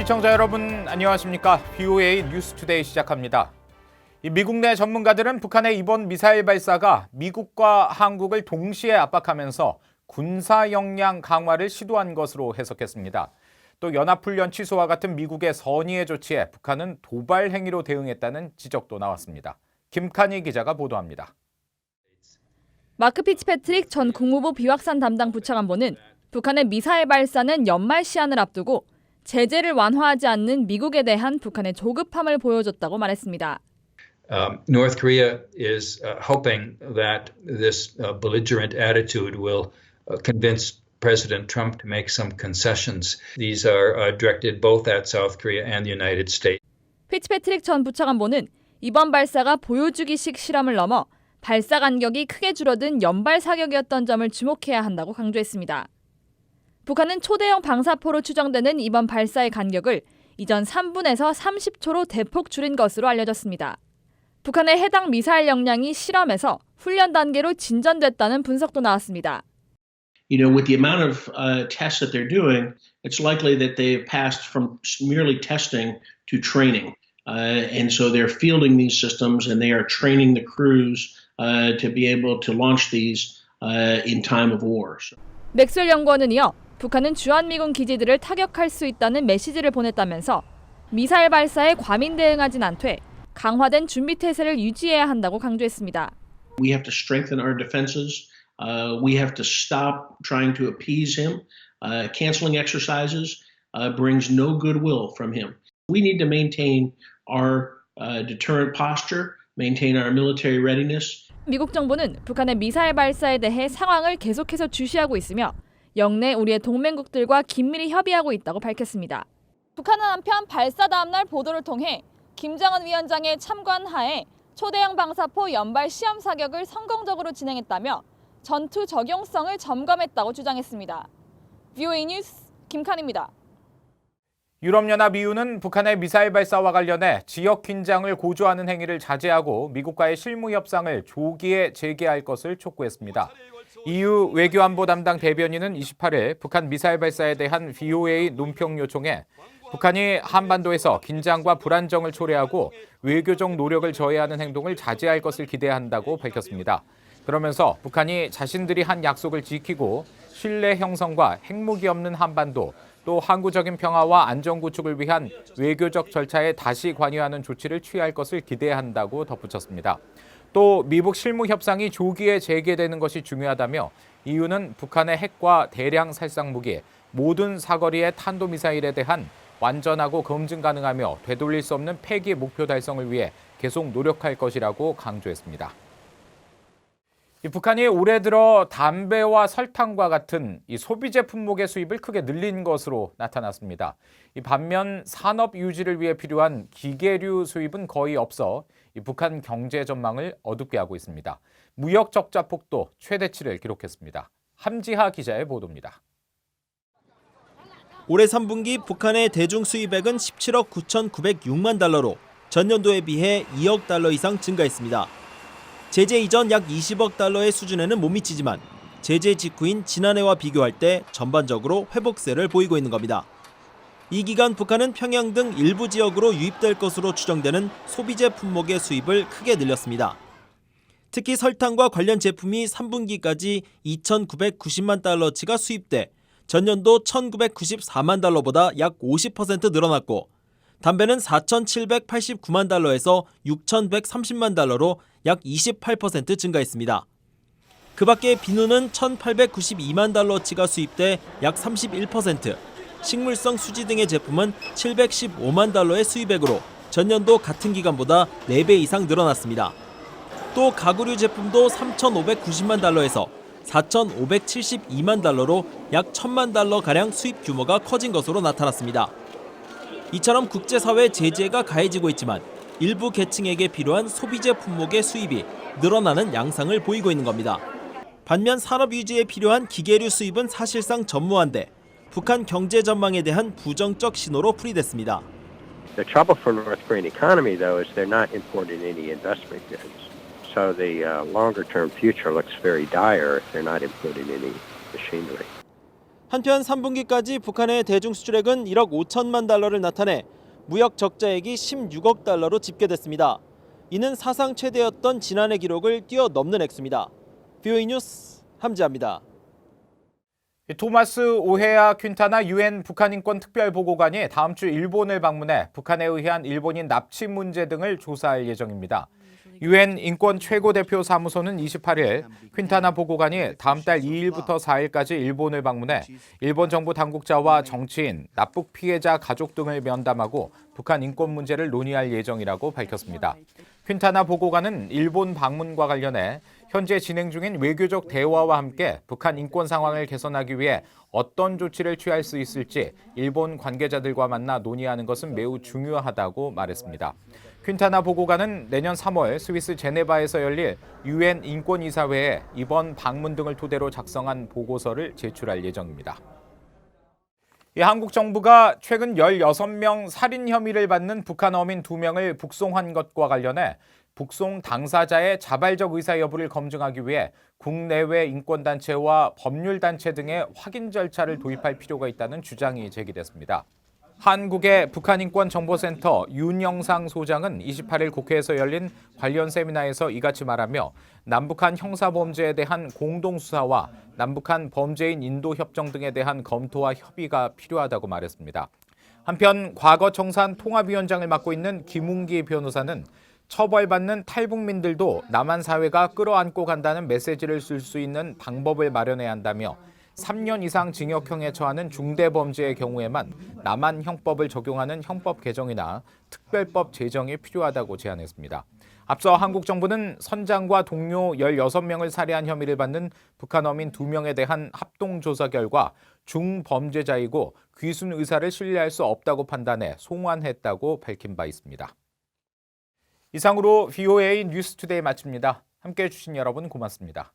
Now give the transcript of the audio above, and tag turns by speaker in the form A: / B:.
A: 시청자 여러분 안녕하십니까? VOA 뉴스투데이 시작합니다. 미국 내 전문가들은 북한의 이번 미사일 발사가 미국과 한국을 동시에 압박하면서 군사 역량 강화를 시도한 것으로 해석했습니다. 또 연합훈련 취소와 같은 미국의 선의의 조치에 북한은 도발 행위로 대응했다는 지적도 나왔습니다. 김칸희 기자가 보도합니다.
B: 마크 피츠패트릭 전 국무부 비확산 담당 부차관보는 북한의 미사일 발사는 연말 시한을 앞두고 제재를 완화하지 않는 미국에 대한 북한의 조급함을 보여줬다고 말했습니다.
C: North Korea is hoping that this belligerent attitude will convince President Trump to make some concessions. These are directed both at South Korea and the United States.
B: 피츠패트릭 전 부차관보는 이번 발사가 보여주기식 실험을 넘어 발사 간격이 크게 줄어든 연발 사격이었던 점을 주목해야 한다고 강조했습니다. 북한은 초대형 방사포로 추정되는 이번 발사의 간격을 이전 3분에서 30초로 대폭 줄인 것으로 알려졌습니다. 북한의 해당 미사일 역량이 실험에서 훈련 단계로 진전됐다는 분석도 나왔습니다.
D: With the amount of tests that they're doing, it's likely that they've passed from merely testing to training. And so they're fielding these systems and they are training the crews to be able to launch these in time of war.
B: 맥스웰 연구원은 이어 북한은 주한미군 기지들을 타격할 수 있다는 메시지를 보냈다면서 미사일 발사에 과민 대응하진 않되 강화된 준비 태세를 유지해야 한다고 강조했습니다.
D: We have to strengthen our defenses. We have to stop trying to appease him. Canceling exercises brings no goodwill from him. We need to maintain our deterrent posture, maintain our military readiness.
B: 미국 정부는 북한의 미사일 발사에 대해 상황을 계속해서 주시하고 있으며 영내 우리의 동맹국들과 긴밀히 협의하고 있다고 밝혔습니다. 북한은 한편 발사 다음 날 보도를 통해 김정은 위원장의 참관 하에 초대형 방사포 연발 시험 사격을 성공적으로 진행했다며 전투 적용성을 점검했다고 주장했습니다. VOA 뉴스 김칸입니다.
A: 유럽연합 EU는 북한의 미사일 발사와 관련해 지역 긴장을 고조하는 행위를 자제하고 미국과의 실무 협상을 조기에 재개할 것을 촉구했습니다. EU 외교안보 담당 대변인은 28일 북한 미사일 발사에 대한 VOA 논평 요청에 북한이 한반도에서 긴장과 불안정을 초래하고 외교적 노력을 저해하는 행동을 자제할 것을 기대한다고 밝혔습니다. 그러면서 북한이 자신들이 한 약속을 지키고 신뢰 형성과 핵무기 없는 한반도, 또 항구적인 평화와 안전 구축을 위한 외교적 절차에 다시 관여하는 조치를 취할 것을 기대한다고 덧붙였습니다. 또 미북 실무 협상이 조기에 재개되는 것이 중요하다며 EU는 북한의 핵과 대량 살상 무기, 모든 사거리의 탄도미사일에 대한 완전하고 검증 가능하며 되돌릴 수 없는 폐기 목표 달성을 위해 계속 노력할 것이라고 강조했습니다. 북한이 올해 들어 담배와 설탕과 같은 소비재 품목의 수입을 크게 늘린 것으로 나타났습니다. 반면 산업 유지를 위해 필요한 기계류 수입은 거의 없어 북한 경제 전망을 어둡게 하고 있습니다. 무역 적자 폭도 최대치를 기록했습니다. 함지하 기자의 보도입니다.
E: 올해 3분기 북한의 대중 수입액은 17억 9,906만 달러로 전년도에 비해 2억 달러 이상 증가했습니다. 제재 이전 약 20억 달러의 수준에는 못 미치지만 제재 직후인 지난해와 비교할 때 전반적으로 회복세를 보이고 있는 겁니다. 이 기간 북한은 평양 등 일부 지역으로 유입될 것으로 추정되는 소비재 품목의 수입을 크게 늘렸습니다. 특히 설탕과 관련 제품이 3분기까지 2,990만 달러치가 수입돼 전년도 1,994만 달러보다 약 50% 늘어났고 담배는 4,789만 달러에서 6,130만 달러로 약 28% 증가했습니다. 그 밖에 비누는 1,892만 달러치가 수입돼 약 31%, 식물성 수지 등의 제품은 715만 달러의 수입액으로 전년도 같은 기간보다 4배 이상 늘어났습니다. 또 가구류 제품도 3,590만 달러에서 4,572만 달러로 약 1,000만 달러가량 수입 규모가 커진 것으로 나타났습니다. 이처럼 국제사회 제재가 가해지고 있지만 일부 계층에게 필요한 소비재 품목의 수입이 늘어나는 양상을 보이고 있는 겁니다. 반면 산업 유지에 필요한 기계류 수입은 사실상 전무한데 북한 경제 전망에 대한 부정적 신호로 풀이됐습니다.
F: The trouble for North Korean economy, though, is they're not importing any investment goods. So the longer-term future looks very dire if they're not importing any machinery.
E: 한편 3분기까지 북한의 대중 수출액은 1억 5천만 달러를 나타내 무역 적자액이 16억 달러로 집계됐습니다. 이는 사상 최대였던 지난해 기록을 뛰어넘는 액수입니다. VOA 뉴스 함지아입니다.
A: 토마스 오헤야 퀸타나 유엔 북한인권 특별보고관이 다음 주 일본을 방문해 북한에 의한 일본인 납치 문제 등을 조사할 예정입니다. 유엔 인권 최고대표 사무소는 28일 퀸타나 보고관이 다음 달 2일부터 4일까지 일본을 방문해 일본 정부 당국자와 정치인, 납북 피해자 가족 등을 면담하고 북한 인권 문제를 논의할 예정이라고 밝혔습니다. 퀸타나 보고관은 일본 방문과 관련해 현재 진행 중인 외교적 대화와 함께 북한 인권 상황을 개선하기 위해 어떤 조치를 취할 수 있을지 일본 관계자들과 만나 논의하는 것은 매우 중요하다고 말했습니다. 퀸타나 보고관은 내년 3월 스위스 제네바에서 열릴 유엔 인권이사회에 이번 방문 등을 토대로 작성한 보고서를 제출할 예정입니다. 한국 정부가 최근 16명 살인 혐의를 받는 북한 어민 2명을 북송한 것과 관련해 북송 당사자의 자발적 의사 여부를 검증하기 위해 국내외 인권단체와 법률단체 등의 확인 절차를 도입할 필요가 있다는 주장이 제기됐습니다. 한국의 북한인권정보센터 윤영상 소장은 28일 국회에서 열린 관련 세미나에서 이같이 말하며 남북한 형사범죄에 대한 공동수사와 남북한 범죄인 인도협정 등에 대한 검토와 협의가 필요하다고 말했습니다. 한편 과거 청산 통합위원장을 맡고 있는 김웅기 변호사는 처벌받는 탈북민들도 남한 사회가 끌어안고 간다는 메시지를 쓸 수 있는 방법을 마련해야 한다며 3년 이상 징역형에 처하는 중대범죄의 경우에만 남한 형법을 적용하는 형법 개정이나 특별법 제정이 필요하다고 제안했습니다. 앞서 한국 정부는 선장과 동료 16명을 살해한 혐의를 받는 북한 어민 2명에 대한 합동조사 결과 중범죄자이고 귀순 의사를 신뢰할 수 없다고 판단해 송환했다고 밝힌 바 있습니다. 이상으로 VOA 뉴스투데이 마칩니다. 함께해 주신 여러분 고맙습니다.